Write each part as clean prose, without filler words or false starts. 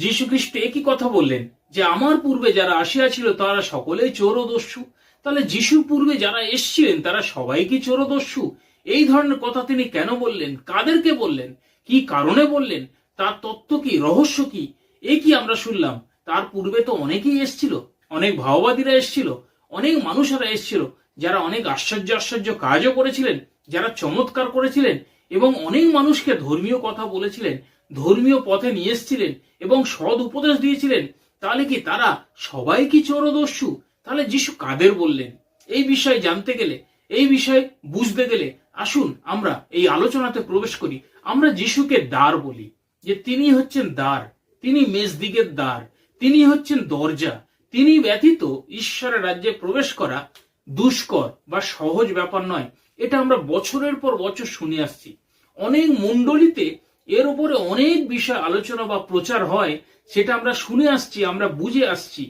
যীশুখ্রিস্ট একই কথা বললেন যে আমার পূর্বে যারা আসিয়াছিল তারা সকলেই চোর ও দস্যু। তাহলে যিশুর পূর্বে যারা এসছিলেন তারা সবাই কি চোর ও দস্যু? এই ধরনের কথা তিনি কেন বললেন, কাদেরকে বললেন, কি কারণে বললেন, তার তত্ত্ব কি, রহস্য কি? এই কি আমরা শুনলাম তার পূর্বে তো অনেকেই এসছিল, অনেক ভাওবাদীরা এসছিল, অনেক মানুষেরা এসছিল যারা অনেক আশ্চর্য আশ্চর্য কাজও করেছিলেন, যারা চমৎকার করেছিলেন এবং অনেক মানুষকে ধর্মীয় কথা বলেছিলেন, ধর্মীয় পথে নিয়ে এসেছিলেন এবং সৎ উপদেশ দিয়েছিলেন। তাহলে কি তারা সবাই কি চোর ও দস্যু? তাহলে যিশু কাদের বললেন? এই বিষয়ে জানতে গেলে, এই বিষয়ে বুঝতে গেলে আসুন আমরা এই আলোচনাতে প্রবেশ করি। আমরা যিশুকে দ্বার বলি, যে তিনি হচ্ছেন দ্বার, তিনি মেজদিকের দ্বার, তিনি হচ্ছেন দরজা। তিনি ব্যতীত ঈশ্বরের রাজ্যে প্রবেশ করা দুষ্কর বা সহজ ব্যাপার নয়। এটা আমরা বছরের পর বছর শুনে আসছি। অনেক মণ্ডলীতে এর উপরে অনেক বিষয় আলোচনা বা প্রচার হয়, সেটা আমরা শুনে আসছি, আমরা বুঝে আসছি।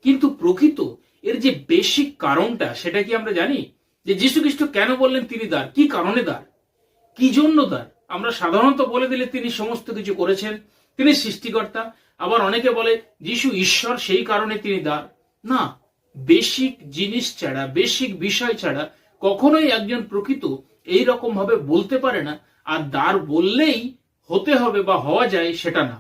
কিন্তু প্রকৃত এর যে বেসিক কারণটা সেটা কি আমরা জানি? যে যীশু খ্রিস্ট কেন বললেন তিনি দ্বার, কি কারণে দ্বার, কি জন্য দ্বার? আমরা সাধারণত বলে দিলে তিনি সমস্ত কিছু করেছেন, তিনি সৃষ্টিকর্তা। আবার অনেকে বলে যিশু ঈশ্বর, সেই কারণে তিনি দ্বার। না, বেসিক জিনিস ছাড়া, বেসিক বিষয় ছাড়া কখনোই একজন প্রকৃত এই রকম ভাবে বলতে পারে না। আর দ্বার বললেই হতে হবে বা হওয়া যায় সেটা না।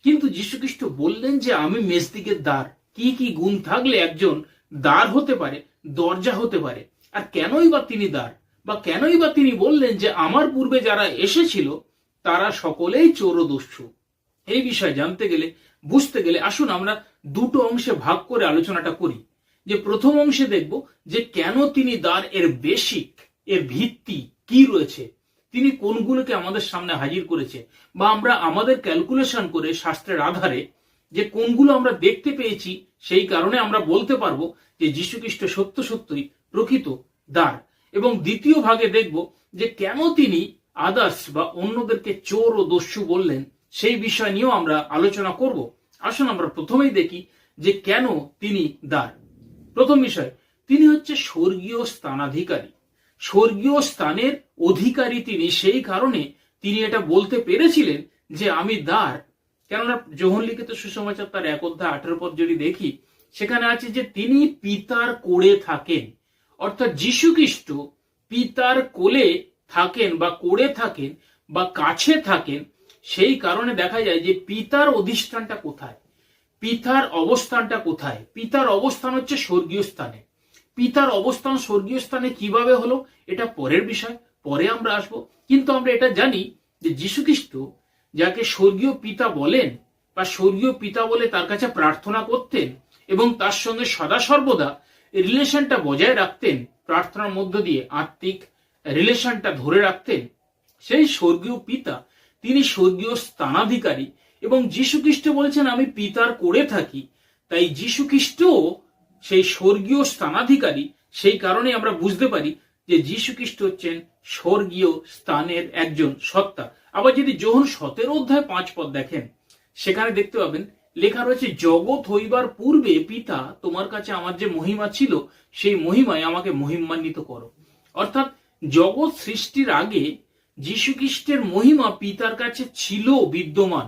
কিন্তু যীশুখ্রিস্ট বললেন যে আমি মেজদিকের দ্বার। কি কি গুণ থাকলে একজন দ্বার হতে পারে, দরজা হতে পারে? আর কেনই বা তিনি দ্বার, বা কেনই বা তিনি বললেন যে আমার পূর্বে যারা এসেছিল তারা সকলেই চোর ও দস্যু? এই বিষয় জানতে গেলে, বুঝতে গেলে আসুন আমরা দুটো অংশে ভাগ করে আলোচনাটা করি। যে প্রথম অংশে দেখব যে কেন তিনি দ্বার, এর বেসিক, এর ভিত্তি কি রয়েছে, তিনি কোনগুলোকে আমাদের সামনে হাজির করেছে, বা আমরা আমাদের ক্যালকুলেশন করে শাস্ত্রের আধারে যে কোনগুলো আমরা দেখতে পেয়েছি, সেই কারণে আমরা বলতে পারবো যে যীশুখ্রিস্ট সত্য সত্যই প্রকৃত দ্বার। এবং দ্বিতীয় ভাগে দেখব যে কেন তিনি আদার্স বা অন্যদেরকে চোর ও দস্যু বললেন, সেই বিষয় নিয়েও আমরা আলোচনা করব। আসুন আমরা প্রথমেই দেখি যে কেন তিনি দ্বার। প্রথম বিষয়, তিনি হচ্ছে স্বর্গীয় স্থানাধিকারী, স্বর্গীয় স্থানের অধিকারী তিনি। সেই কারণে তিনি এটা বলতে পেরেছিলেন যে আমি দ্বার। কেননা যোহন লিখিত সুসমাচার তার 1 অধ্যায় 18 পদ যদি দেখি, সেখানে আছে যে তিনি পিতার কোলে থাকেন। অর্থাৎ যীশুখ্রিস্ট পিতার কোলে থাকেন বা কোলে থাকেন বা কাছে থাকেন। সেই কারণে দেখা যায় যে পিতার অধিষ্ঠানটা কোথায়, পিতার অবস্থানটা কোথায়? পিতার অবস্থান হচ্ছে স্বর্গীয় স্থানে। পিতার অবস্থান স্বর্গীয় স্থানে কিভাবে হলো এটা পরের বিষয়, পরে আমরা আসবো। কিন্তু আমরা এটা জানি যে যীশুখ্রিস্ট যাকে স্বর্গীয় পিতা বলেন বা স্বর্গীয় পিতা বলে তার কাছে প্রার্থনা করতেন এবং তার সঙ্গে সদা সর্বদা রিলেশনটা বজায় রাখতেন, প্রার্থনার মধ্য দিয়ে আত্মিক রিলেশনটা ধরে রাখতেন, সেই স্বর্গীয় পিতা তিনি স্বর্গীয় স্থানাধিকারী। এবং যীশুখ্রিস্ট বলেছেন আমি পিতার কোলে থাকি, তাই যীশুখ্রিস্টও সেই স্বর্গীয় স্থানাধিকারী। সেই কারণে আমরা বুঝতে পারি যে যীশুখ্রিস্ট হচ্ছেন স্বর্গীয় স্থানের একজন সত্তা। আবার যদি যোহন 17 অধ্যায় 5 পদ দেখেন, সেখানে দেখতে পাবেন লেখা রয়েছে জগৎ হইবার পূর্বে পিতা তোমার কাছে আমার যে মহিমা ছিল সেই মহিমায় আমাকে মহিমান্বিত করো। অর্থাৎ জগৎ সৃষ্টির আগে যীশুখ্রিস্টের মহিমা পিতার কাছে ছিল বিদ্যমান।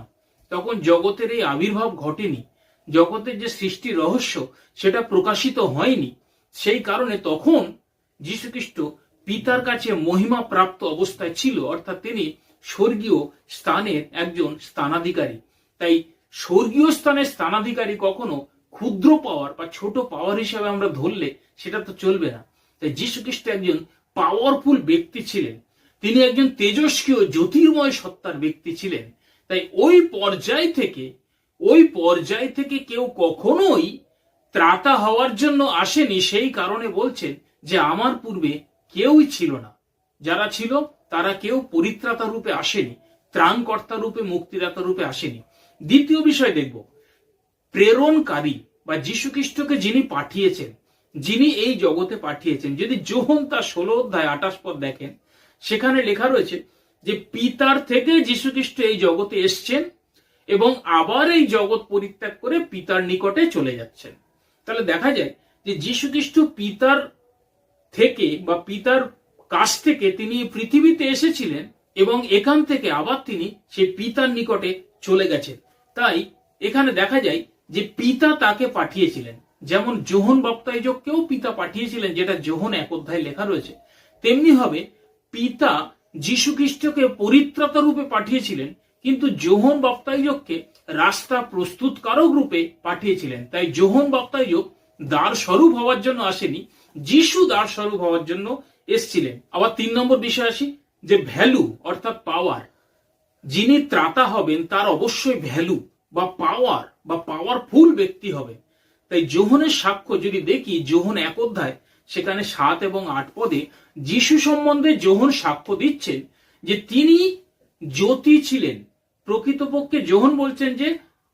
তখন জগতের এই আবির্ভাব ঘটেনি, জগতের যে সৃষ্টি রহস্য সেটা প্রকাশিত হয়নি। সেই কারণে তখন যীশুখ্রিস্ট পিতার কাছে মহিমা প্রাপ্ত অবস্থায় ছিল, অর্থাৎ তিনি স্বর্গীয় স্থানের একজন স্থানাধিকারী। তাই স্বর্গীয় স্থানের স্থানাধিকারী কখনো ক্ষুদ্র পাওয়ার বা ছোট পাওয়ার হিসাবে আমরা ধরলে সেটা তো চলবে না। তাই যীশুখ্রিস্ট একজন পাওয়ারফুল ব্যক্তি ছিলেন, তিনি একজন তেজস্ক্রিয় জ্যোতির্ময় সত্তার ব্যক্তি ছিলেন। তাই ওই পর্যায় থেকে কেউ কখনোই ত্রাতা হওয়ার জন্য আসেনি। সেই কারণে বলছেন যে আমার পূর্বে কেউই ছিল না, যারা ছিল তারা কেউ পরিত্রাতা রূপে আসেনি, ত্রাণকর্তা রূপে, মুক্তিদাতা রূপে আসেনি। দ্বিতীয় বিষয় দেখব, প্রেরণকারী বা যীশুখ্রিস্টকে যিনি পাঠিয়েছেন, যিনি এই জগতে পাঠিয়েছেন। যদি যোহন তার 16 অধ্যায় 28 পদ দেখেন, সেখানে লেখা রয়েছে যে পিতার থেকে যীশুখ্রিস্ট এই জগতে এসছেন এবং আবার এই জগৎ পরিত্যাগ করে পিতার নিকটে চলে যাচ্ছেন। তাহলে দেখা যায় যে যীশুখ্রিস্ট পিতার থেকে বা পিতার কাছ থেকে তিনি পৃথিবীতে এসেছিলেন এবং এখান থেকে আবার তিনি সেই পিতার নিকটে চলে গেছেন। তাই এখানে দেখা যায় যে পিতা তাকে পাঠিয়েছিলেন, যেমন যোহন বাপ্তাইজককেও পিতা পাঠিয়েছিলেন, যেটা যোহন 1 অধ্যায়ে লেখা রয়েছে, তেমনি হবে পিতা যীশু খ্রিস্টকে পরিত্রাতা রূপে পাঠিয়েছিলেন, কিন্তু যোহন বাপ্তাইজককে রাস্তা প্রস্তুতকারক রূপে পাঠিয়েছিলেন। তাই যোহন বাপ্তাইজক দ্বার স্বরূপ হওয়ার জন্য আসেনি, যিশু দ্বার স্বরূপ হওয়ার জন্য এসছিলেন। আবার 3 নম্বর বিষয় আসি, যে ভ্যালু অর্থাৎ পাওয়ার। যিনি ত্রাতা হবেন তার অবশ্যই ভ্যালু বা পাওয়ার বা পাওয়ারফুল ব্যক্তি হবে। তাই যোহনের সাক্ষ্য যদি দেখি, যোহন 1 অধ্যায় সেখানে 7 এবং 8 পদে যিশু সম্বন্ধে যোহন সাক্ষ্য দিচ্ছেন যে তিনি জ্যোতি ছিলেন। প্রকৃতপক্ষে যোহন বলছেন যে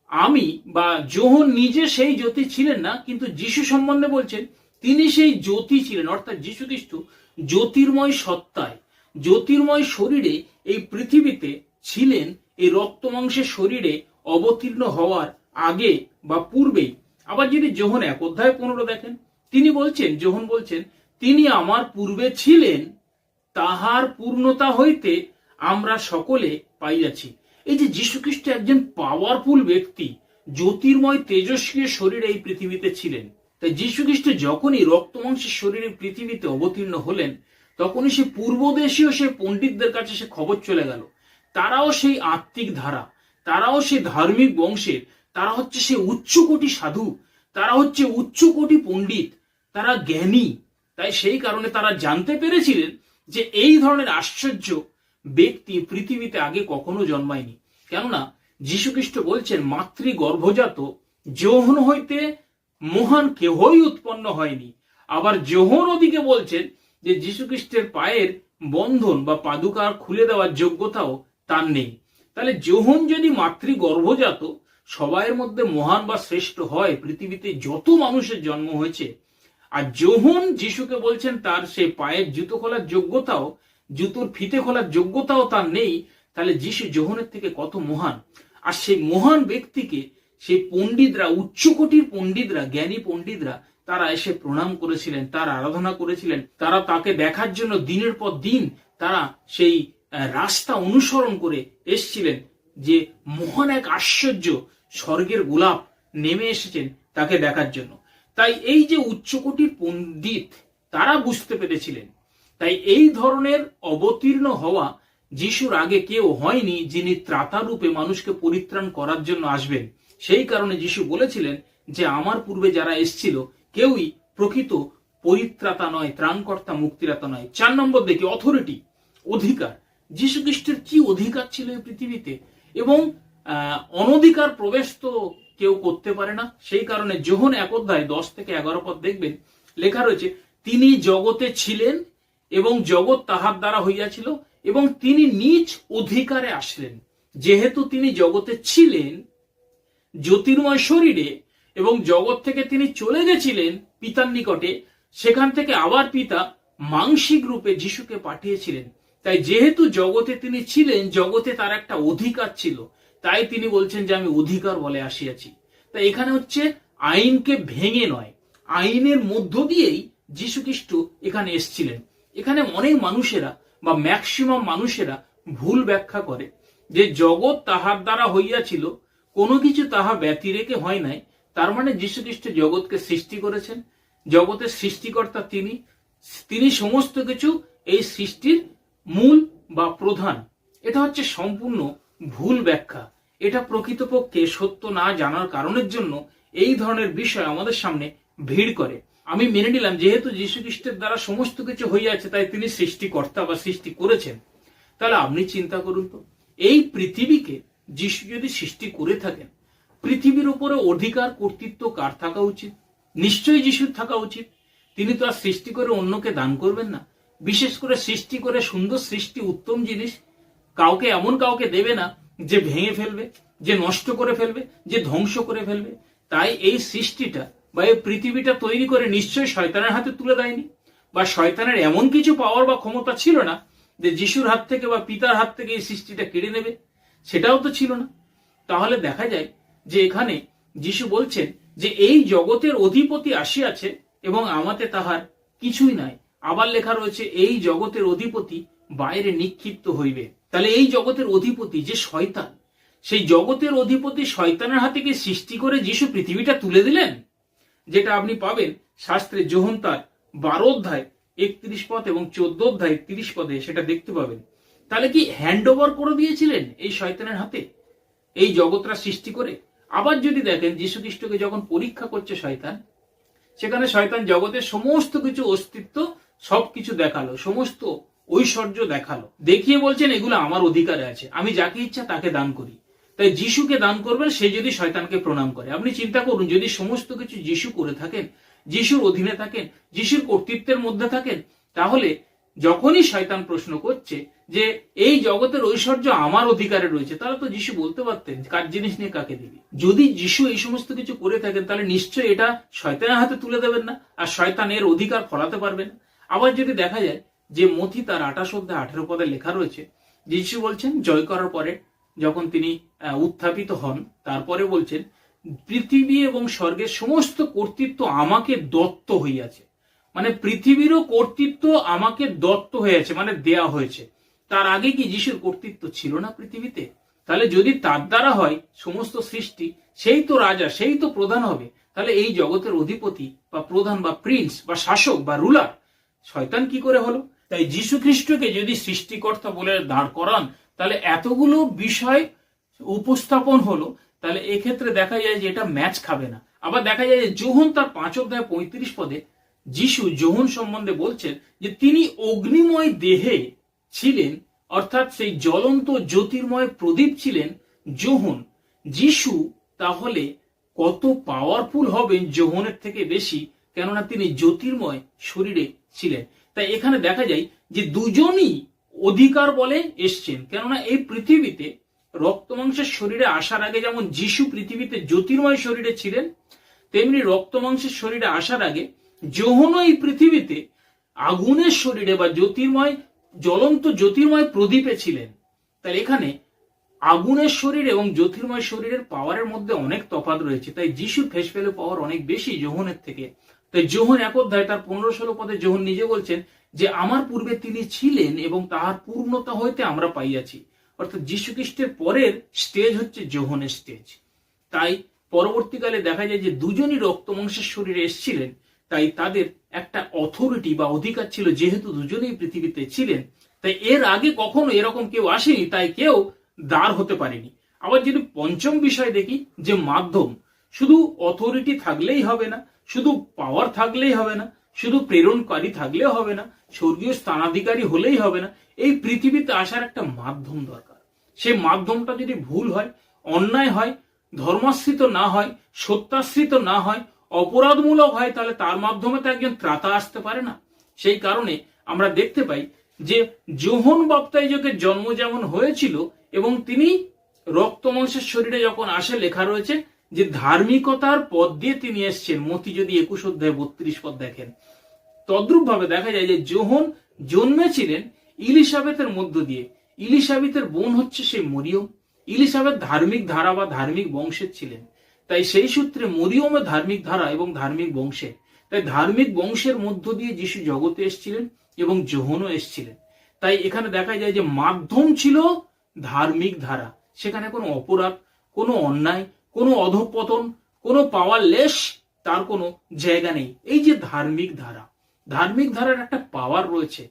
আমি বা যোহন নিজে সেই জ্যোতি ছিলেন না, কিন্তু যিশু সম্বন্ধে বলছেন তিনি সেই জ্যোতি ছিলেন, অর্থাৎ যিশু খ্রিস্ট জ্যোতির্ময় সত্তায়, জ্যোতির্ময় শরীরে এই পৃথিবীতে ছিলেন, এই রক্ত মাংসের শরীরে অবতীর্ণ হওয়ার আগে বা পূর্বেই। আবার যদি যোহন 1 অধ্যায় 15 দেখেন, তিনি বলছেন, যোহন বলছেন, তিনি আমার পূর্বে ছিলেন, তাহার পূর্ণতা হইতে আমরা সকলে পাইয়াছি। এই যে যীশু খ্রিস্ট একজন পাওয়ারফুল ব্যক্তি, জ্যোতির্ময় তেজস্বী শরীরে এই পৃথিবীতে ছিলেন। তাই যীশু খ্রিস্ট যখনই রক্ত মাংসের শরীরে পৃথিবীতে অবতীর্ণ হলেন, তখনই সে পূর্বদেশীয় সে পণ্ডিতদের কাছে সে খবর চলে গেল, তারাও সেই আত্মিক ধারা, তারাও সেই ধার্মিক বংশের, তারা হচ্ছে সে উচ্চকোটি সাধু, তারা হচ্ছে উচ্চকোটি পণ্ডিত, তারা জ্ঞানী। তাই সেই কারণে তারা জানতে পেরেছিলেন যে এই ধরনের আশ্চর্য ব্যক্তি পৃথিবীতে আগে কখনো জন্মায়নি। কেননা যীশু খ্রিস্ট বলছেন, মাতৃ গর্ভজাত যোহন হইতে মহান কেহই উৎপন্ন হয়নি। আবার যোহন ওদিকে বলছেন যে যীশু খ্রিস্টের পায়ের বন্ধন বা পাদুকা খুলে দেওয়ার যোগ্যতাও তার নেই। তাহলে যোহন যদি মাতৃ গর্ভজাত সবাইয়ের মধ্যে মহান বা শ্রেষ্ঠ হয়, পৃথিবীতে যত মানুষের জন্ম হয়েছে, আর যোহন যিশুকে বলছেন তার সে পায়ের জুতো খোলার যোগ্যতাও, জুতোর ফিতে খোলার যোগ্যতাও তার নেই, তাহলে যিশু যোহনের থেকে কত মহান। আর সেই মহান ব্যক্তিকে সেই পণ্ডিতরা, উচ্চকোটির পণ্ডিতরা, জ্ঞানী পণ্ডিতরা, তারা এসে প্রণাম করেছিলেন, তার আরাধনা করেছিলেন, তারা তাকে দেখার জন্য দিনের পর দিন তারা সেই রাস্তা অনুসরণ করে এসছিলেন, যে মহান এক আশ্চর্য স্বর্গের গোলাপ নেমে এসেছেন তাকে দেখার জন্য। তাই এই যে উচ্চকোটির পণ্ডিত, তারা বুঝতে পেরেছিলেন। তাই এই ধরনের অবতীর্ণ হওয়া যিশুর আগে কেউ হয়নি, যিনি ত্রাতা রূপে মানুষকে পরিত্রাণ করার জন্য আসবেন। সেই কারণে যিশু বলেছিলেন যে আমার পূর্বে যারা এসেছিল কেউই প্রকৃত পরিত্রাতা নয়, ত্রাণকর্তা, মুক্তিদাতা নয়। 4 নম্বর দেখি অথরিটি, অধিকার। যিশু খ্রিস্টের কি অধিকার ছিল এই পৃথিবীতে, এবং অনধিকার প্রবেশ তো কেউ করতে পারে না। সেই কারণে যোহন 1 অধ্যায় 10 থেকে 11 পদ দেখবেন লেখা রয়েছে, তিনি জগতে ছিলেন এবং জগৎ তাহার দ্বারা হইয়াছিল, এবং তিনি নিজ অধিকারে আসলেন। যেহেতু তিনি জগতে ছিলেন জ্যোতির্ময় শরীরে, এবং জগৎ থেকে তিনি চলে গেছিলেন পিতার নিকটে, সেখান থেকে আবার পিতা মাংসিক রূপে যিশুকে পাঠিয়েছিলেন। তাই যেহেতু জগতে তিনি ছিলেন, জগতে তার একটা অধিকার ছিল, তাই তিনি বলছেন যে আমি অধিকার বলে আসিয়াছি। তাই এখানে হচ্ছে আইনকে ভেঙে নয়, আইনের মধ্য দিয়েই যিশু খ্রিস্ট এখানে এসেছিলেন। এখানে অনেক মানুষেরা বা ম্যাক্সিমাম মানুষেরা ভুল ব্যাখ্যা করে যে জগৎ তাহার দ্বারা হইয়াছিল, কোনো কিছু তাহা ব্যতিরেকে হয় নাই, তার মানে যিশু খ্রিস্ট জগৎকে সৃষ্টি করেছেন, জগতের সৃষ্টিকর্তা তিনি, তিনি সমস্ত কিছু এই সৃষ্টির মূল বা প্রধান। এটা হচ্ছে সম্পূর্ণ ভুল ব্যাখ্যা। এটা প্রকৃতপক্ষে সত্য না জানার কারণের জন্য এই ধরনের বিষয় আমাদের সামনে ভিড় করে। আমি মেনে নিলাম যেহেতু যীশু খ্রিস্টের দ্বারা সমস্ত কিছু হইয়াছে, তাই তিনি সৃষ্টিকর্তা বা সৃষ্টি করেছেন। তাহলে আপনি চিন্তা করুন তো, এই পৃথিবীকে যিশু যদি সৃষ্টি করে থাকেন, পৃথিবীর উপরে অধিকার কর্তৃত্ব কার থাকা উচিত? নিশ্চয়ই যিশুর থাকা উচিত। তিনি তো আর সৃষ্টি করে অন্যকে দান করবেন না। বিশেষ করে সৃষ্টি করে সুন্দর সৃষ্টি, উত্তম জিনিস কাউকে এমন কাউকে দেবে না যে ভেঙে ফেলবে, যে নষ্ট করে ফেলবে, যে ধ্বংস করে ফেলবে। তাই এই সৃষ্টিটা বা এই পৃথিবীটা তৈরি করে নিশ্চয়ই শয়তানের হাতে তুলে দেয়নি, বা শয়তানের এমন কিছু পাওয়ার বা ক্ষমতা ছিল না যে যিশুর হাত থেকে বা পিতার হাত থেকে এই সৃষ্টিটা কেড়ে নেবে, সেটাও তো ছিল না। তাহলে দেখা যায় যে এখানে যিশু বলছেন যে এই জগতের অধিপতি আসিয়াছে এবং আমাতে তাহার কিছুই নাই। আবার লেখা রয়েছে এই জগতের অধিপতি বাইরে নিক্ষিপ্ত হইবে। তাহলে এই জগতের অধিপতি যে শয়তান, সেই জগতের অধিপতি শয়তানের হাতে কি সৃষ্টি করে যিশু পৃথিবীটা তুলে দিলেন? যেটা আপনি পাবেন শাস্ত্রে যোহন তার 12 অধ্যায় 31 পদ এবং 14 অধ্যায় 30 পদে সেটা দেখতে পাবেন। তাহলে কি হ্যান্ড ওভার করে দিয়েছিলেন এই শয়তানের হাতে এই জগৎটা সৃষ্টি করে? আবার যদি দেখেন যীশু খ্রিস্টকে যখন পরীক্ষা করছে শয়তান, সেখানে শয়তান জগতের সমস্ত কিছু অস্তিত্ব সবকিছু দেখালো, সমস্ত ঐশ্বর্য দেখালো, দেখিয়ে বলছেন এগুলো আমার অধিকারে আছে, আমি যাকে ইচ্ছা তাকে দান করি। তাই যিশুকে দান করবেন সে যদি শয়তানকে প্রণাম করে। আপনি চিন্তা করুন, যদি সমস্ত কিছু যিশু করে থাকেন, যিশুর অধীনে থাকেন, যিশুর কর্তৃত্বের মধ্যে থাকেন, তাহলে যখনই শয়তান প্রশ্ন করছে যে এই জগতের ঐশ্বর্য আমার অধিকারে রয়েছে, তাহলে তো যিশু বলতে পারতেন কার জিনিস নিয়ে কাকে দিবি। যদি যিশু এই সমস্ত কিছু করে থাকেন তাহলে নিশ্চয়ই এটা শয়তানের হাতে তুলে দেবেন না, আর শয়তান এর অধিকার ফলাতে পারবে না। আবার যদি দেখা যায় যে মথি তার 28 অধ্যায় 18 পদে লেখা রয়েছে, যিশু বলছেন জয় করার পরে যখন তিনি উত্থাপিত হন, তারপরে বলছেন পৃথিবী এবং স্বর্গের সমস্ত কর্তৃত্ব আমাকে দত্ত হইয়াছে। মানে পৃথিবীরও কর্তৃত্ব আমাকে দত্ত হয়েছে, মানে দেয়া হয়েছে। তার আগে কি যিশুর কর্তৃত্ব ছিল না পৃথিবীতে? তাহলে যদি তার দ্বারা হয় সমস্ত সৃষ্টি, সেই তো রাজা, সেই তো প্রধান হবে। তাহলে এই জগতের অধিপতি বা প্রধান বা প্রিন্স বা শাসক বা রুলার শয়তান কি করে হলো? তাই যীশু খ্রিস্টকে যদি সৃষ্টিকর্তা বলে দাঁড় করান, তাহলে এতগুলো বিষয় উপস্থাপন হলো, তাহলে এক্ষেত্রে দেখা যায় যে এটা ম্যাচ খাবে না। আবার দেখা যায় যে যোহন তার 5 অধ্যায় 35 পদে যিশু যোহন সম্বন্ধে বলছেন যে তিনি অগ্নিময় দেহে ছিলেন, অর্থাৎ সেই জ্বলন্ত জ্যোতির্ময় প্রদীপ ছিলেন যোহন। যিশু তাহলে কত পাওয়ারফুল হবেন যোহনের থেকে বেশি, কেননা তিনি জ্যোতির্ময় শরীরে ছিলেন। তাই এখানে দেখা যায় যে দুজনই অধিকার বলে এসছেন, কেননা এই পৃথিবীতে রক্ত মাংসের শরীরে আসার আগে যেমন যিশু পৃথিবীতে জ্যোতির্ময় শরীরে ছিলেন, তেমনি রক্ত মাংসের শরীরে আসার আগে যোহনও এই পৃথিবীতে আগুনের শরীরে বা জ্যোতির্ময় জ্বলন্ত জ্যোতির্ময় প্রদীপে ছিলেন। তাই এখানে আগুনের শরীর এবং জ্যোতির্ময় শরীরের পাওয়ারের মধ্যে অনেক তফাৎ রয়েছে। তাই যিশুর ফেস ভ্যালু পাওয়ার অনেক বেশি যোহনের থেকে। তাই যোহন 1 অধ্যায় তার 15-16 পদে যোহন নিজে বলছেন যে আমার পূর্বে তিনি ছিলেন এবং তাহার পূর্ণতা হইতে আমরা পাইয়াছি। অর্থাৎ যীশু খ্রিস্টের পরের স্টেজ হচ্ছে যোহনের স্টেজ। তাই পরবর্তীকালে দেখা যায় যে দুজনই রক্ত মাংসের শরীরে এসেছিলেন, তাই তাদের একটা অথরিটি বা অধিকার ছিল, যেহেতু দুজনেই পৃথিবীতে ছিলেন। তাই এর আগে কখনো এরকম কেউ আসেনি, তাই কেউ দাঁড় হতে পারেনি। আবার যদি পঞ্চম বিষয় দেখি যে মাধ্যম, শুধু অথরিটি থাকলেই হবে না, শুধু পাওয়ার থাকলেই হবে না, শুধু প্রেরণকারী থাকলেও হবে না, স্বর্গীয় স্থানাধিকারী হলেই হবে না, এই পৃথিবীতে আসার একটা মাধ্যম দরকার। সেই মাধ্যমটা যদি ভুল হয়, অন্যায় হয়, ধর্মাশ্রিত না হয়, সত্যাশ্রিত না হয়, অপরাধমূলক হয়, তাহলে তার মাধ্যমে তো একজন ত্রাতা আসতে পারে না। সেই কারণে আমরা দেখতে পাই যে যোহন বাপ্তাইজকের জন্ম যেমন হয়েছিল এবং তিনি রক্ত মাংসের শরীরে যখন আসে, লেখা রয়েছে যে ধার্মিকতার পথ দিয়ে তিনি এসছেন। মতি যদি 21 অধ্যায় 32 পদ দেখেন, তদ্রূপ ভাবে দেখা যায় যে যোহন জন্মেছিলেন ইলিসাবেতের মধ্য দিয়ে। ইলিসাবেতের বোন হচ্ছে সেই মরিয়ম। ইলিসাবেত ধার্মিক ধারা বা ধার্মিক বংশের ছিলেন, তাই সেই সূত্রে মরিয়মও ধার্মিক ধারা এবং ধার্মিক বংশের। তাই ধার্মিক বংশের মধ্য দিয়ে যিশু জগতে এসেছিলেন এবং যোহনও এসেছিলেন। তাই এখানে দেখা যায় যে মাধ্যম ছিল ধার্মিক ধারা, সেখানে কোনো অপরাধ, কোনো অন্যায়, কোনো অধঃপতন, কোনো পাওয়ারলেস তার কোনো জায়গা নেই। এই যে ধার্মিক ধারা, ধার্মিক ধারার একটা পাওয়ার রয়েছে,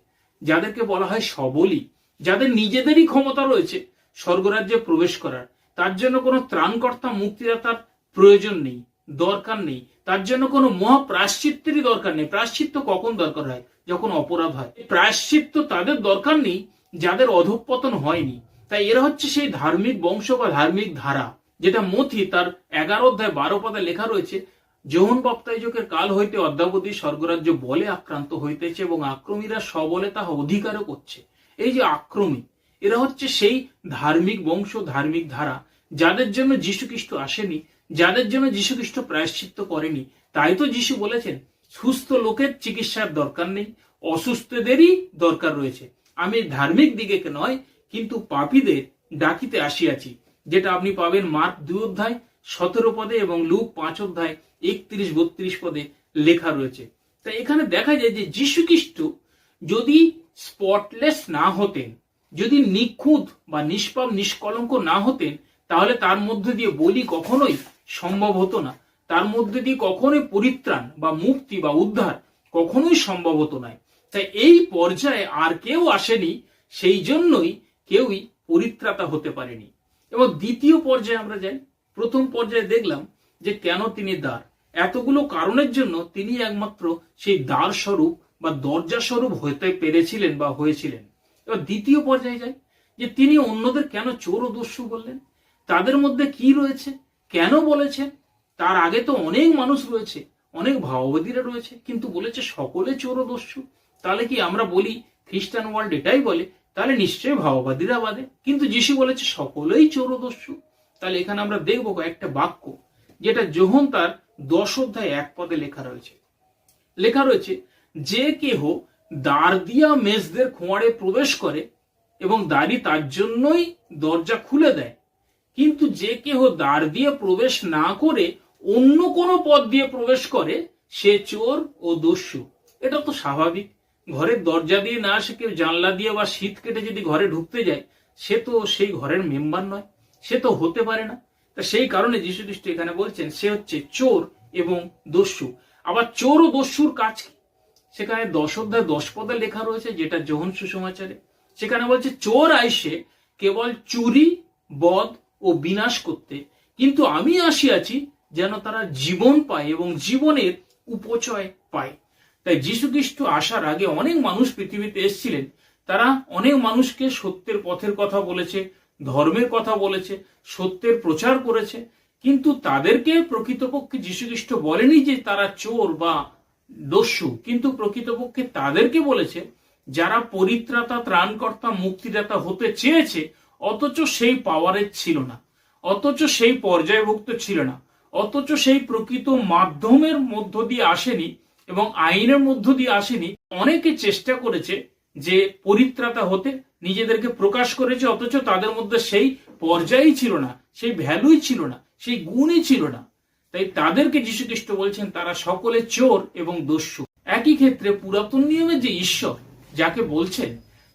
যাদেরকে বলা হয় সবলী, যাদের নিজেদেরই ক্ষমতা রয়েছে স্বর্গরাজ্যে প্রবেশ করার। তার জন্য কোনো ত্রাণকর্তা মুক্তিদাতার প্রয়োজন নেই, দরকার নেই। তার জন্য কোনো মহাপ্রায়শ্চিত্তেরই দরকার নেই। প্রায়শ্চিত্ত কখন দরকার হয়? যখন অপরাধ হয়। প্রায়শ্চিত্ত তাদের দরকার নেই যাদের অধঃপতন হয়নি। তাই এরা হচ্ছে সেই ধার্মিক বংশ বা ধার্মিক ধারা, যেটা মথি তার 11 অধ্যায় 12 পদে লেখা রয়েছে, যোহন বাপ্তাইজকের কাল হইতে অদ্যাবধি স্বর্গরাজ্য বলে আক্রান্ত হইতেছে এবং আক্রমীরা সবলে তাহা অধিকারও করছে। এই যে আক্রমী, এরা হচ্ছে সেই ধার্মিক বংশ, ধার্মিক ধারা, যাদের জন্য যীশু খ্রিস্ট আসেনি, যাদের জন্য যীশু খ্রিস্ট প্রায়শ্চিত্ত করেনি। তাই তো যীশু বলেছেন সুস্থ লোকের চিকিৎসার দরকার নেই, অসুস্থদেরই দরকার রয়েছে। আমি ধার্মিক দিকে নয়, কিন্তু পাপীদের ডাকিতে আসিয়াছি, যেটা আপনি পাবেন মার্ক 2 অধ্যায় 17 পদে এবং লুক 5 অধ্যায় 31-32 পদে লেখা রয়েছে। তাই এখানে দেখা যায় যে যীশু খ্রিস্ট যদি স্পটলেস না হতেন, যদি নিখুঁত বা নিষ্পাপ নিষ্কলঙ্ক না হতেন, তাহলে তার মধ্যে দিয়ে বলি কখনোই সম্ভব হতো না, তার মধ্যে দিয়ে কখনোই পরিত্রাণ বা মুক্তি বা উদ্ধার কখনোই সম্ভব হতো না। তাই এই পর্যায়ে আর কেউ আসেনি, সেই জন্যই কেউই পরিত্রাতা হতে পারেনি। এবং দ্বিতীয় পর্যায়ে আমরা যাই। প্রথম পর্যায়ে দেখলাম যে কেন তিনি দ্বার, এতগুলো কারণের জন্য তিনি একমাত্র সেই দ্বার স্বরূপ বা দরজা স্বরূপ হতে পেরেছিলেন বা হয়েছিলেন। এবার দ্বিতীয় পর্যায়ে যাই, যে তিনি অন্যদের কেন চোর ও দস্যু বললেন, তাদের মধ্যে কি রয়েছে, কেন বলেছেন। তার আগে তো অনেক মানুষ রয়েছে, অনেক ভাওবাদীরা রয়েছে, কিন্তু বলেছে সকলে চোর ও দস্যু। তাহলে কি আমরা বলি খ্রিস্টান ওয়ার্ল্ড এটাই বলে, তাহলে নিশ্চয়ই ভাওবাদীরা বাদে, কিন্তু যিশু বলেছে সকলেই চোর ও দস্যু। তাহলে এখানে আমরা দেখবো একটা বাক্য, যেটা যোহন তার 10 অধ্যায় 1 পদে লেখা রয়েছে, যে কেহ দ্বার দিয়া মেজদের খোঁয়াড়ে প্রবেশ করে এবং দ্বারী তার জন্যই দরজা খুলে দেয়, কিন্তু যে কেহ দ্বার দিয়ে প্রবেশ না করে অন্য কোনো পথ দিয়ে প্রবেশ করে সে চোর ও দস্যু। এটা তো স্বাভাবিক, ঘরের দরজা দিয়ে না আসে কেউ জানলা দিয়ে বা শীত কেটে যদি ঘরে ঢুকতে যায়, সে তো সেই ঘরের মেম্বার নয়, সে তো হতে পারে না। তা সেই কারণে যীশু খ্রিস্ট এখানে বলছেন সে হচ্ছে চোর এবং দস্যু। আবার চোর ও দস্যুর কাজ কি, সেখানে 10 অধ্যায় 10 পদে লেখা রয়েছে, যেটা যোহন সুসমাচারে। সেখানে বলছে চোর আইসে কেবল চুরি, বধ ও বিনাশ করতে, কিন্তু আমি আসিয়াছি যেন তারা জীবন পায় এবং জীবনের উপচয় পায়। তাই যীশু খ্রিস্ট আসার আগে অনেক মানুষ পৃথিবীতে এসেছিলেন, তারা অনেক মানুষকে সত্যের পথের কথা বলেছে, ধর্মের কথা বলেছে, সত্যের প্রচার করেছে, কিন্তু তাদেরকে প্রকৃতপক্ষে যীশু খ্রিস্ট বলেনি যে তারা চোর বা দস্যু, কিন্তু প্রকৃতপক্ষে তাদেরকে বলেছে যারা পরিত্রাতা, ত্রাণকর্তা, মুক্তিদাতা হতে চেয়েছে, অথচ সেই পাওয়ারের ছিল না, অথচ সেই পর্যায়ভুক্ত ছিল না, অথচ সেই প্রকৃত মাধ্যমের মধ্য দিয়ে আসেনি এবং আইনের মধ্য দিয়ে আসেনি। অনেকে চেষ্টা করেছে যে পরিত্রাতা হতে, নিজেদেরকে প্রকাশ করেছে, অথচ তাদের মধ্যে সেই পর্যায়ই ছিল না, সেই ভ্যালুই ছিল না, সেই গুণই ছিল না। তাই তাদেরকে যীশু খ্রিস্ট বলছেন তারা সকলে চোর এবং দস্যু। একই ক্ষেত্রে পুরাতন নিয়মে যে ঈশ্বর যাকে বলছেন,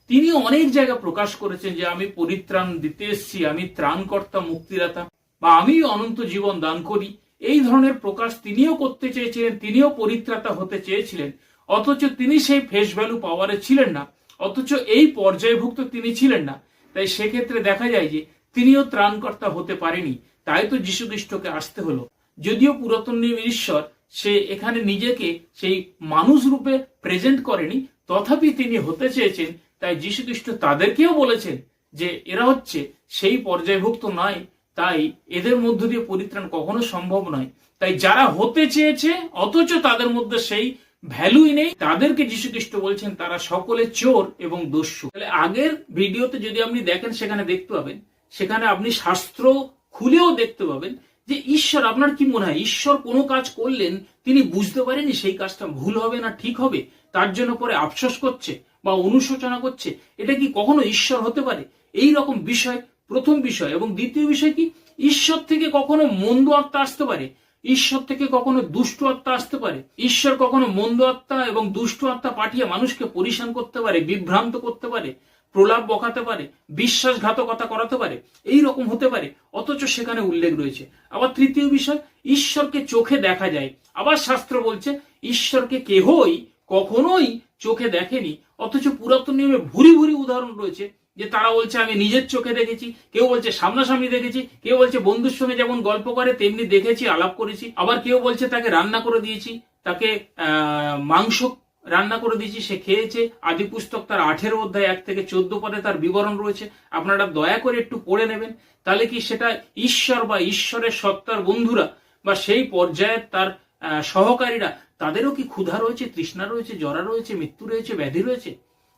তিনি অনেক জায়গা প্রকাশ করেছেন যে আমি পরিত্রাণ দিতে এসেছি, আমি ত্রাণকর্তা, মুক্তিদাতা, বা আমি অনন্ত জীবন দান করি। এই ধরনের প্রকাশ তিনিও করতে চেয়েছিলেন, তিনিও পরিত্রাতা হতে চেয়েছিলেন, অথচ তিনি সেই ফেস ভ্যালু পাওয়ারে ছিলেন না, অথচ এই পর্যায়ভুক্ত তিনি ছিলেন না। তাই সেক্ষেত্রে দেখা যায় যে তিনিও ত্রাণকর্তা হতে পারেনি, তাই তো যীশু খ্রিস্টকে আসতে হলো। যদিও পুরাতন নিয়মের ঈশ্বর সে এখানে নিজেকে সেই মানুষ রূপে প্রেজেন্ট করেনি, তথাপি তিনি হতে চেয়েছেন। তাই যীশু খ্রিস্ট তাদেরকেও বলেছেন যে এরা হচ্ছে সেই পর্যায়ভুক্ত নয়, তাই এদের মধ্য দিয়ে পরিত্রাণ কখনো সম্ভব নয়। তাই যারা হতে চেয়েছে অথচ তাদের মধ্যে সেই ভ্যালুই নেই, তাদেরকে যীশু খ্রিস্ট বলছেন তারা সকলে চোর এবং দস্যু। তাহলে আগের ভিডিওতে যদি আপনি দেখেন, সেখানে দেখতে পাবেন, সেখানে আপনি শাস্ত্র খুলেও দেখতে পাবেন যে ঈশ্বর, আপনার কি মনে হয় ঈশ্বর কোনো কাজ করলেন তিনি বুঝতে পারেনি সেই কাজটা ভুল হবে না ঠিক হবে, তার জন্য পরে আফসোস করছে বা অনুশোচনা করছে? এটা কি কখনো ঈশ্বর হতে পারে? এই রকম বিষয় প্রথম বিষয়। এবং দ্বিতীয় বিষয় কি, ঈশ্বর থেকে কখনো মন্দ আত্মা আসতে পারে, ঈশ্বর থেকে কখনো দুষ্ট আত্মা আসতে পারে, ঈশ্বর কখনো মন্দ আত্মা এবং দুষ্ট আত্মা পাঠিয়ে মানুষকে পরিশান করতে পারে, বিভ্রান্ত করতে পারে, প্রলাপ বকাতে পারে, বিশ্বাসঘাতকতা করাতে পারে, এই রকম হতে পারে, অথচ সেখানে উল্লেখ রয়েছে। আবার তৃতীয় বিষয়, ঈশ্বরকে চোখে দেখা যায়, আবার শাস্ত্র বলছে ঈশ্বরকে কেহই কখনোই চোখে দেখেনি, অথচ পুরাতন নিয়মে ভুরি ভুরি উদাহরণ রয়েছে যে তারা বলছে আমি নিজের চোখে দেখেছি, কেউ বলছে সামনাসামনি দেখেছি, কেউ বলছে বন্ধুর সঙ্গে যেমন গল্প করে তেমনি দেখেছি, আলাপ করেছি, আবার কেউ বলছে তাকে রান্না করে দিয়েছি, তাকে মাংস রান্না করে দিয়েছি, সে খেয়েছে। আদি পুস্তক তার 18 অধ্যায় 1 থেকে 14 পদে তার বিবরণ রয়েছে, আপনারা দয়া করে একটু পড়ে নেবেন। তাহলে কি সেটা ঈশ্বর বা ঈশ্বরের সত্তার বন্ধুরা বা সেই পর্যায়ের তার সহকারীরা, তাদেরও কি ক্ষুধা রয়েছে, তৃষ্ণা রয়েছে, জরা রয়েছে, মৃত্যু রয়েছে, ব্যাধি রয়েছে?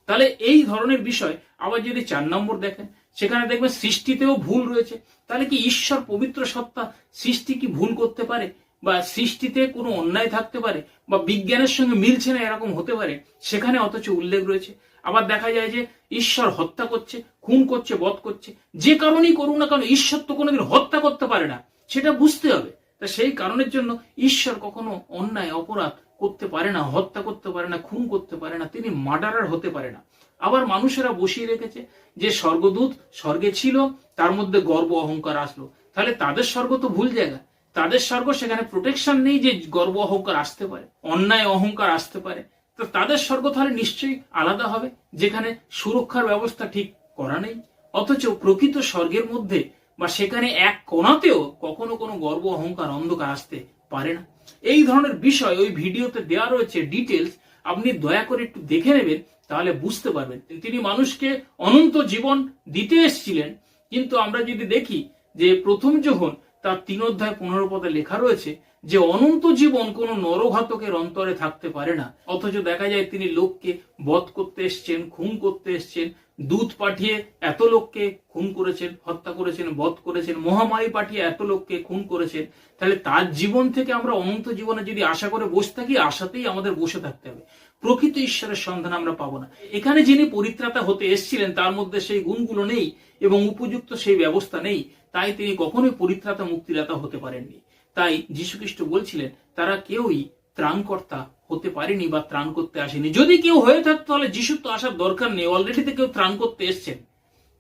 তাহলে এই ধরনের বিষয়। আবার যদি 4 নম্বর দেখেন, সেখানে দেখবেন সৃষ্টিতেও ভুল রয়েছে। তাহলে কি ঈশ্বর পবিত্র সত্তা, সৃষ্টি কি ভুল করতে পারে, বা সৃষ্টিতে কোনো অন্যায় থাকতে পারে, বা বিজ্ঞানের সঙ্গে মিলছে না এরকম হতে পারে? সেখানে অথচ উল্লেখ রয়েছে। আবার দেখা যায় যে ঈশ্বর হত্যা করছে, খুন করছে, বধ করছে, যে কারণেই করুক না কেন ঈশ্বর তো কোনোদিন হত্যা করতে পারে না, সেটা বুঝতে হবে। তা সেই কারণের জন্য ঈশ্বর কখনো অন্যায়, অপরাধ করতে পারে না, হত্যা করতে পারে না, খুন করতে পারে না, তিনি মার্ডারার হতে পারে না। আবার মানুষেরা বসিয়ে রেখেছে যে স্বর্গদূত স্বর্গে ছিল, তার মধ্যে গর্ব অহংকার আসলো। তাহলে তাদের স্বর্গ তো ভুল জায়গা, তাদের স্বর্গ, সেখানে প্রোটেকশন নেই যে গর্ব অহংকার আসতে পারে, অন্যায় অহংকার আসতে পারে। তো তাদের স্বর্গ তাহলে নিশ্চয়ই আলাদা হবে, যেখানে সুরক্ষার ব্যবস্থা ঠিক করা নেই। অথচ প্রকৃত স্বর্গের মধ্যে বা সেখানে এক কোণাতেও কখনো কোনো গর্ব অহংকার অন্ধকার আসতে পারে না। এই ধরনের বিষয় ওই ভিডিওতে দেওয়া রয়েছে ডিটেলস, আপনি দয়া করে একটু দেখে নেবেন, তাহলে বুঝতে পারবেন। তিনি মানুষকে অনন্ত জীবন দিতে এসেছিলেন, কিন্তু আমরা যদি দেখি যে প্রথম যোহন তার 3:15 লেখা রয়েছে যে অনন্ত জীবন কোন নরঘাতকের অন্তরে থাকতে পারে না। অথচ দেখা যায় তিনি লোককে বধ করতে এসছেন, খুন করতে এসছেন, দূত পাঠিয়ে এত লোককে খুন করেছেন, হত্যা করেছেন, বধ করেছেন, মহামারী পাঠিয়ে এত লোককে খুন করেছেন। তাহলে তার জীবন থেকে আমরা অনন্ত জীবনে যদি আশা করে বসে থাকি, আশাতেই আমাদের বসে থাকতে হবে, প্রকৃত ঈশ্বরের সন্ধান আমরা পাবো না। এখানে যিনি পরিত্রাতা হতে এসেছিলেন তার মধ্যে সেই গুণগুলো নেই এবং উপযুক্ত সেই ব্যবস্থা নেই, তাই তিনি কখনোই পরিত্রাতা মুক্তিদাতা হতে পারেননি। তাই যীশুখ্রিস্ট বলছিলেন তারা কেউই ত্রাণকর্তা হতে পারেনি বা ত্রাণ করতে আসেনি। যদি কেউ হয়ে থাকতো তাহলে যিশুর তো আসার দরকার নেই, অলরেডি তো কেউ ত্রাণ করতে এসছেন।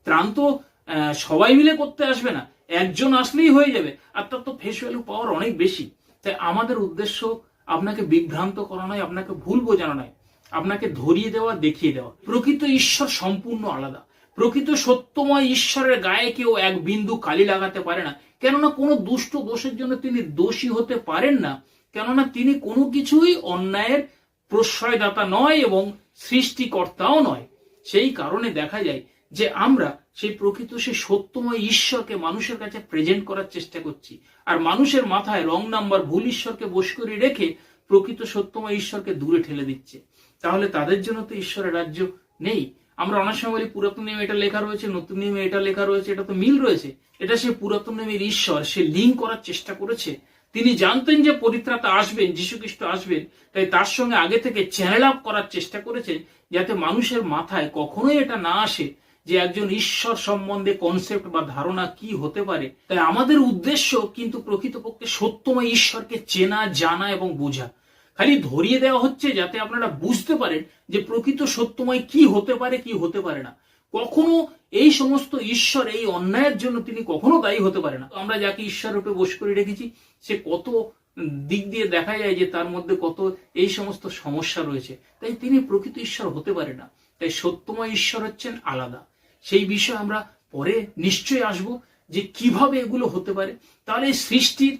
ত্রাণ তো সবাই মিলে করতে আসবে না, একজন আসলেই হয়ে যাবে, আর তার তো ফেস ভ্যালু পাওয়ার অনেক বেশি। তাই আমাদের উদ্দেশ্য আপনাকে বিভ্রান্ত করা নয়, আপনাকে ভুল বোঝানো নয়, আপনাকে ধরিয়ে দেওয়া, দেখিয়ে দেওয়া। প্রকৃত ঈশ্বর সম্পূর্ণ আলাদা। প্রকৃত সত্যময় ঈশ্বরের গায়ে কেউ এক বিন্দু কালি লাগাতে পারে না, কেননা কোনো দুষ্ট দোষের জন্য তিনি দোষী হতে পারেন না, কেননা তিনি কোনো কিছুই অন্যায়ের প্রশ্রয়দাতা নয় এবং সৃষ্টিকর্তাও নয়। সেই কারণে দেখা যায় যে আমরা সেই প্রকৃত সেই সত্যময় ঈশ্বরকে মানুষের কাছে প্রেজেন্ট করার চেষ্টা করছি, আর মানুষের মাথায় রং নাম্বার ভুল ঈশ্বরকে বশ করে রেখে প্রকৃত সত্যময় ঈশ্বরকে দূরে ঠেলে দিচ্ছে। তাহলে তাদের জন্য তো ঈশ্বরের রাজ্য নেই। আমরা অনেক সময় বলি পুরাতন নিয়মে এটা লেখা রয়েছে, নতুন নিয়মে এটা লেখা রয়েছে, এটা তো মিল রয়েছে। এটা সে পুরাতন নিয়মের ঈশ্বর, সে লিঙ্ক করার চেষ্টা করেছে। তিনি জানতেন যে পরিত্রাতা আসবেন, যীশুখ্রিস্ট আসবেন, তাই তার সঙ্গে আগে থেকে চ্যানেল আপ করার চেষ্টা করেছেন, যাতে মানুষের মাথায় কখনোই এটা না আসে যে একজন ঈশ্বর সম্বন্ধে কনসেপ্ট বা ধারণা কি হতে পারে। তাই আমাদের উদ্দেশ্য কিন্তু প্রকৃতপক্ষে সত্যময় ঈশ্বরকে চেনা, জানা এবং বোঝা। খালি ধরিয়ে দেওয়া হচ্ছে যাতে আপনারা বুঝতে পারেন যে প্রকৃত সত্যময় কি হতে পারে, কি হতে পারে না। কখনো এই সমস্ত ঈশ্বর এই অন্যায়ের জন্য তিনি কখনো দায়ী হতে পারে না। আমরা যাকে ঈশ্বর রূপে বশ করে রেখেছি, সে কত দিক দিয়ে দেখা যায় যে তার মধ্যে কত এই সমস্ত সমস্যা রয়েছে, তাই তিনি প্রকৃত ঈশ্বর হতে পারে না। তাই সত্যময় ঈশ্বর হচ্ছেন আলাদা। সেই বিষয়ে আমরা পরে নিশ্চয়ই আসবো যে কিভাবে এগুলো হতে পারে। তাহলে সৃষ্টির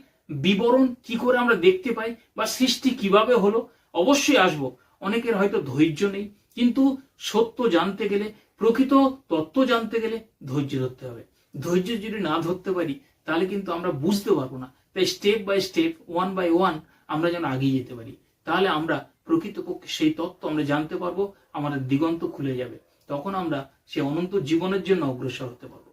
বিবরণ কি করে আমরা দেখতে পাই বা সৃষ্টি কিভাবে হলো, অবশ্যই আসবো। অনেকের হয়তো ধৈর্য নেই, কিন্তু সত্য জানতে গেলে, প্রকৃত তত্ত্ব জানতে গেলে ধৈর্য ধরতে হবে। ধৈর্য যদি না ধরতে পারি তাহলে কিন্তু আমরা বুঝতে পারবো না। তাই step by step, one by one আমরা যেন এগিয়ে যেতে পারি, তাহলে আমরা প্রকৃতপক্ষে সেই তত্ত্ব আমরা জানতে পারবো, আমাদের দিগন্ত খুলে যাবে, তখন আমরা সে অনন্ত জীবনের জন্য অগ্রসর হতে পারবো।